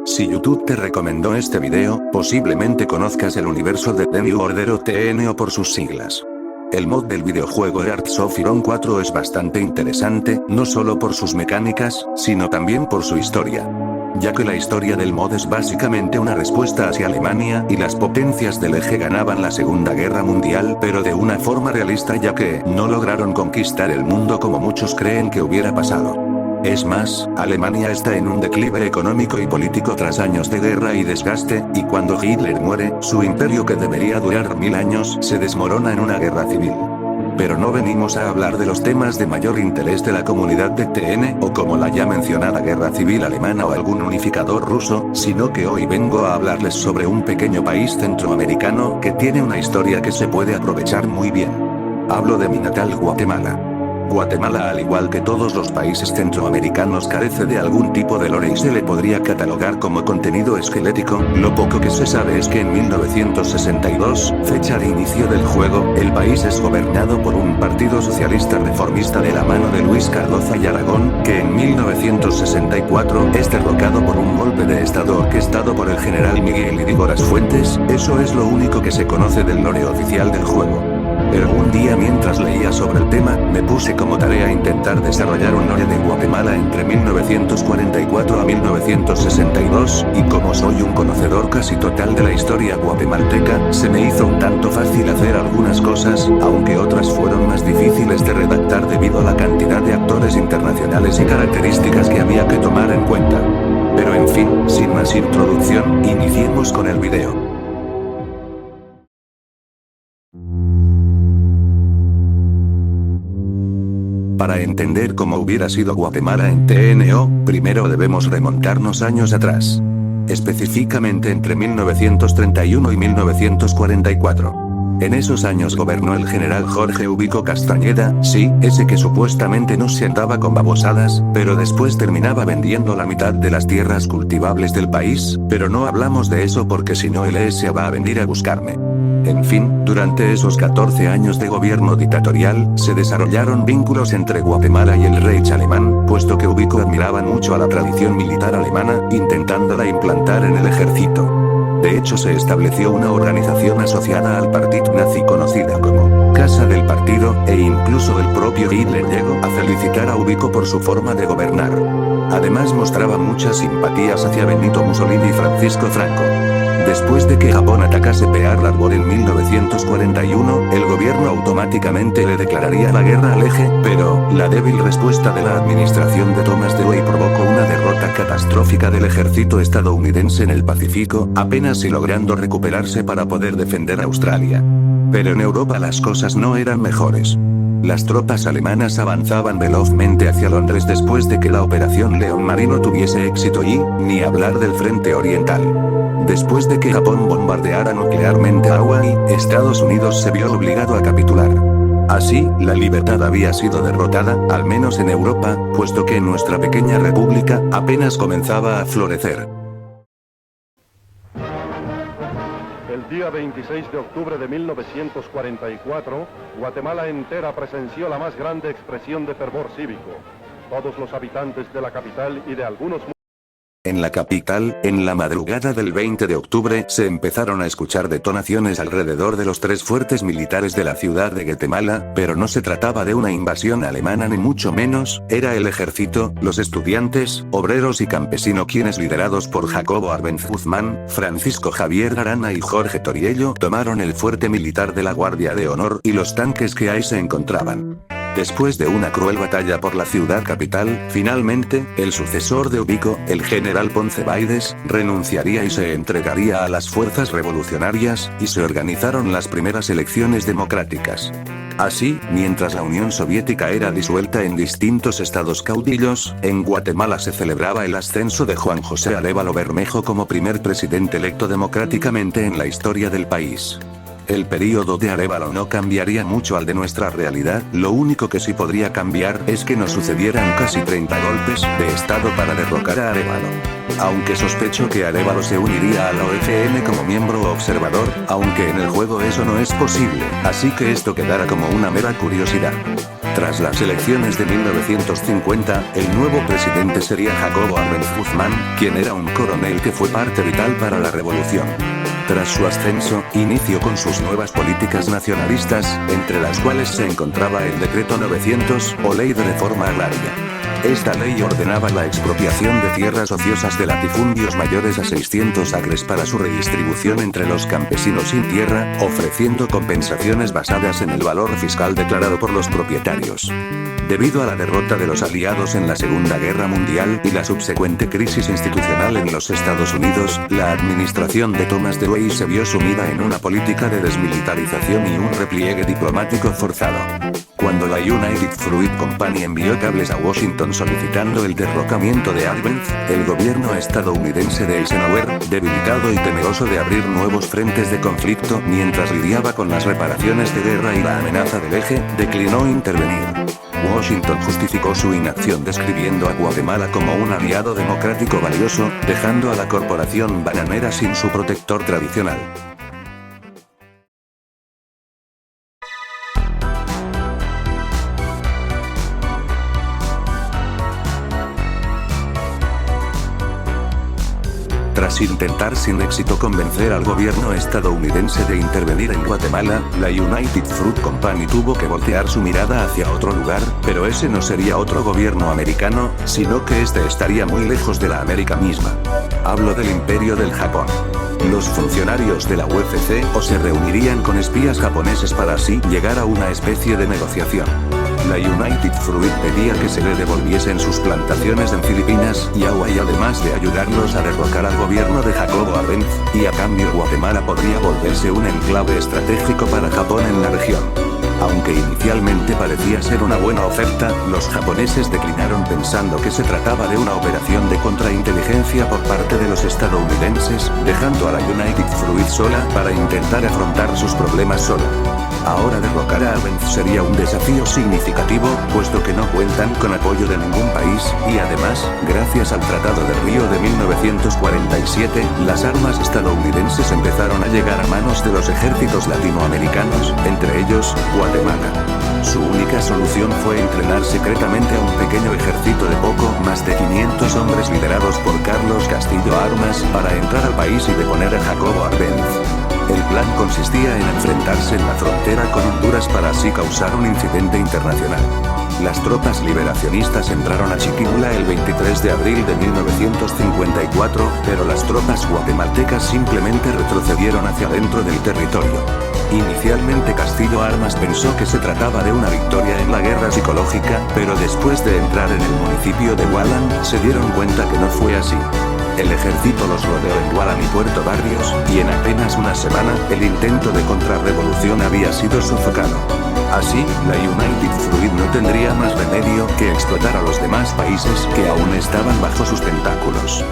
Si YouTube te recomendó este video, posiblemente conozcas el universo de The New Order o TNO por sus siglas. El mod del videojuego Hearts of Iron 4 es bastante interesante, no solo por sus mecánicas, sino también por su historia. Ya que la historia del mod es básicamente una respuesta hacia Alemania y las potencias del eje ganaban la Segunda Guerra Mundial pero de una forma realista ya que no lograron conquistar el mundo como muchos creen que hubiera pasado. Es más, Alemania está en un declive económico y político tras años de guerra y desgaste, y cuando Hitler muere, su imperio que debería durar 1000 años se desmorona en una guerra civil. Pero no venimos a hablar de los temas de mayor interés de la comunidad de TN o como la ya mencionada guerra civil alemana o algún unificador ruso, sino que hoy vengo a hablarles sobre un pequeño país centroamericano que tiene una historia que se puede aprovechar muy bien. Hablo de mi natal Guatemala. Guatemala, al igual que todos los países centroamericanos, carece de algún tipo de lore y se le podría catalogar como contenido esquelético. Lo poco que se sabe es que en 1962, fecha de inicio del juego, el país es gobernado por un partido socialista reformista de la mano de Luis Cardoza y Aragón, que en 1964 es derrocado por un golpe de estado orquestado por el general Miguel Ydígoras Fuentes. Eso es lo único que se conoce del lore oficial del juego. Pero un día mientras leía sobre el tema, me puse como tarea intentar desarrollar un lore de Guatemala entre 1944 a 1962, y como soy un conocedor casi total de la historia guatemalteca, se me hizo un tanto fácil hacer algunas cosas, aunque otras fueron más difíciles de redactar debido a la cantidad de actores internacionales y características que había que tomar en cuenta. Pero en fin, sin más introducción, iniciemos con el video. Para entender cómo hubiera sido Guatemala en TNO, primero debemos remontarnos años atrás. Específicamente entre 1931 y 1944. En esos años gobernó el general Jorge Ubico Castañeda, sí, ese que supuestamente no se andaba con babosadas, pero después terminaba vendiendo la mitad de las tierras cultivables del país, pero no hablamos de eso porque si no el ESA va a venir a buscarme. En fin, durante esos 14 años de gobierno dictatorial, se desarrollaron vínculos entre Guatemala y el Reich alemán, puesto que Ubico admiraba mucho a la tradición militar alemana, intentándola implantar en el ejército. De hecho se estableció una organización asociada al partido nazi conocida como Casa del Partido, e incluso el propio Hitler llegó a felicitar a Ubico por su forma de gobernar. Además mostraba muchas simpatías hacia Benito Mussolini y Francisco Franco. Después de que Japón atacase Pearl Harbor en 1941, el gobierno automáticamente le declararía la guerra al eje, pero la débil respuesta de la administración de Thomas Dewey provocó una derrota catastrófica del ejército estadounidense en el Pacífico, apenas si logrando recuperarse para poder defender Australia. Pero en Europa las cosas no eran mejores. Las tropas alemanas avanzaban velozmente hacia Londres después de que la Operación León Marino tuviese éxito y, ni hablar del Frente Oriental. Después de que Japón bombardeara nuclearmente a Hawái, Estados Unidos se vio obligado a capitular. Así, la libertad había sido derrotada, al menos en Europa, puesto que nuestra pequeña república apenas comenzaba a florecer. El día 26 de octubre de 1944, Guatemala entera presenció la más grande expresión de fervor cívico. Todos los habitantes de la capital y de algunos... En la capital, en la madrugada del 20 de octubre, se empezaron a escuchar detonaciones alrededor de los 3 fuertes militares de la ciudad de Guatemala, pero no se trataba de una invasión alemana ni mucho menos, era el ejército, los estudiantes, obreros y campesinos quienes liderados por Jacobo Arbenz Guzmán, Francisco Javier Arana y Jorge Toriello tomaron el fuerte militar de la Guardia de Honor y los tanques que ahí se encontraban. Después de una cruel batalla por la ciudad capital, finalmente, el sucesor de Ubico, el general Ponce Baides, renunciaría y se entregaría a las fuerzas revolucionarias, y se organizaron las primeras elecciones democráticas. Así, mientras la Unión Soviética era disuelta en distintos estados caudillos, en Guatemala se celebraba el ascenso de Juan José Arévalo Bermejo como primer presidente electo democráticamente en la historia del país. El período de Arévalo no cambiaría mucho al de nuestra realidad, lo único que sí podría cambiar es que nos sucedieran casi 30 golpes de estado para derrocar a Arévalo. Aunque sospecho que Arévalo se uniría a la OFN como miembro o observador, aunque en el juego eso no es posible, así que esto quedará como una mera curiosidad. Tras las elecciones de 1950, el nuevo presidente sería Jacobo Arbenz Guzmán, quien era un coronel que fue parte vital para la revolución. Tras su ascenso, inició con sus nuevas políticas nacionalistas, entre las cuales se encontraba el Decreto 900, o Ley de Reforma Agraria. Esta ley ordenaba la expropiación de tierras ociosas de latifundios mayores a 600 acres para su redistribución entre los campesinos sin tierra, ofreciendo compensaciones basadas en el valor fiscal declarado por los propietarios. Debido a la derrota de los aliados en la Segunda Guerra Mundial y la subsecuente crisis institucional en los Estados Unidos, la administración de Thomas Dewey se vio sumida en una política de desmilitarización y un repliegue diplomático forzado. Cuando la United Fruit Company envió cables a Washington solicitando el derrocamiento de Arbenz, el gobierno estadounidense de Eisenhower, debilitado y temeroso de abrir nuevos frentes de conflicto mientras lidiaba con las reparaciones de guerra y la amenaza del eje, declinó intervenir. Washington justificó su inacción describiendo a Guatemala como un aliado democrático valioso, dejando a la corporación bananera sin su protector tradicional. Tras intentar sin éxito convencer al gobierno estadounidense de intervenir en Guatemala, la United Fruit Company tuvo que voltear su mirada hacia otro lugar, pero ese no sería otro gobierno americano, sino que este estaría muy lejos de la América misma. Hablo del Imperio del Japón. Los funcionarios de la UFC o se reunirían con espías japoneses para así llegar a una especie de negociación. La United Fruit pedía que se le devolviesen sus plantaciones en Filipinas y Hawái, además de ayudarlos a derrocar al gobierno de Jacobo Arbenz, y a cambio Guatemala podría volverse un enclave estratégico para Japón en la región. Aunque inicialmente parecía ser una buena oferta, los japoneses declinaron pensando que se trataba de una operación de contrainteligencia por parte de los estadounidenses, dejando a la United Fruit sola para intentar afrontar sus problemas sola. Ahora derrocar a Arbenz sería un desafío significativo, puesto que no cuentan con apoyo de ningún país, y además, gracias al Tratado de Río de 1947, las armas estadounidenses empezaron a llegar a manos de los ejércitos latinoamericanos, entre ellos, Guatemala. Su única solución fue entrenar secretamente a un pequeño ejército de poco más de 500 hombres liderados por Carlos Castillo Armas para entrar al país y deponer a Jacobo Arbenz. El plan consistía en enfrentarse en la frontera con Honduras para así causar un incidente internacional. Las tropas liberacionistas entraron a Chiquimula el 23 de abril de 1954, pero las tropas guatemaltecas simplemente retrocedieron hacia dentro del territorio. Inicialmente Castillo Armas pensó que se trataba de una victoria en la guerra psicológica, pero después de entrar en el municipio de Gualán, se dieron cuenta que no fue así. El ejército los rodeó en Gualán y Puerto Barrios, y en apenas una semana, el intento de contrarrevolución había sido sofocado. Así, la United Fruit no tendría más remedio que explotar a los demás países que aún estaban bajo sus tentáculos.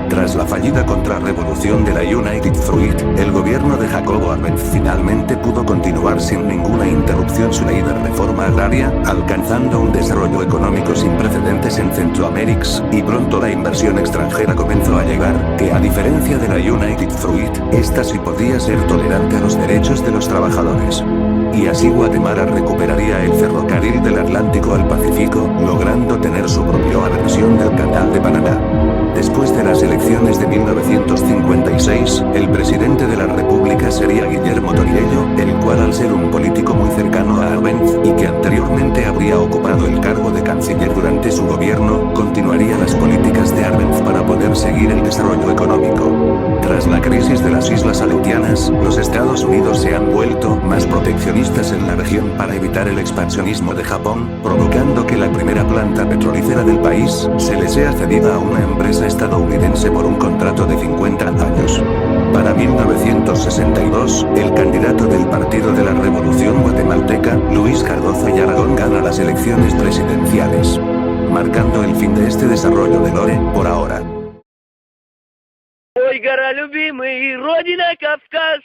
Tras la fallida contrarrevolución de la United Fruit, el gobierno de Jacobo Arbenz finalmente pudo continuar sin ninguna interrupción su ley de reforma agraria, alcanzando un desarrollo económico sin precedentes en Centroamérica, y pronto la inversión extranjera comenzó a llegar, que a diferencia de la United Fruit, esta sí podía ser tolerante a los derechos de los trabajadores. Y así Guatemala recuperaría el ferrocarril del Atlántico al Pacífico, logrando tener su propia versión del Canal de Panamá. Después de las elecciones de 1956, el presidente de la República sería Guillermo Toriello, el cual al ser un político muy cercano a Arbenz, y que anteriormente habría ocupado el cargo de canciller durante su gobierno, continuaría las políticas de Arbenz para poder seguir el desarrollo económico. Tras la crisis de las Islas Aleutianas, los Estados Unidos se han vuelto más proteccionistas en la región para evitar el expansionismo de Japón, provocando que la primera planta petrolífera del país se le sea cedida a una empresa estadounidense por un contrato de 50 años. Para 1962, el candidato del Partido de la Revolución Guatemalteca, Luis Cardozo y Aragón, gana las elecciones presidenciales, marcando el fin de este desarrollo de Lore, por ahora. Ой, гора любимый, родина Кавказ,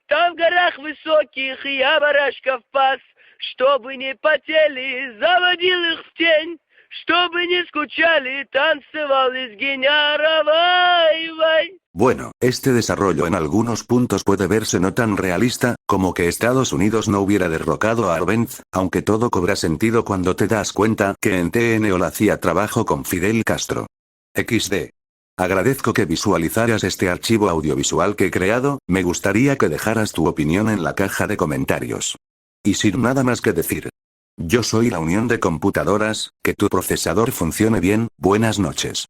там в горах высоких я барашков пас, чтобы не потели, заводил их в тень, Чтобы не скучали, танцевали с Геняра, вай, вай. Bueno, este desarrollo en algunos puntos puede verse no tan realista, como que Estados Unidos no hubiera derrocado a Arbenz, aunque todo cobra sentido cuando te das cuenta que en TNO hacía trabajo con Fidel Castro. XD. Agradezco que visualizaras este archivo audiovisual que he creado, me gustaría que dejaras tu opinión en la caja de comentarios. Y sin nada más que decir. Yo soy la unión de computadoras, que tu procesador funcione bien, buenas noches.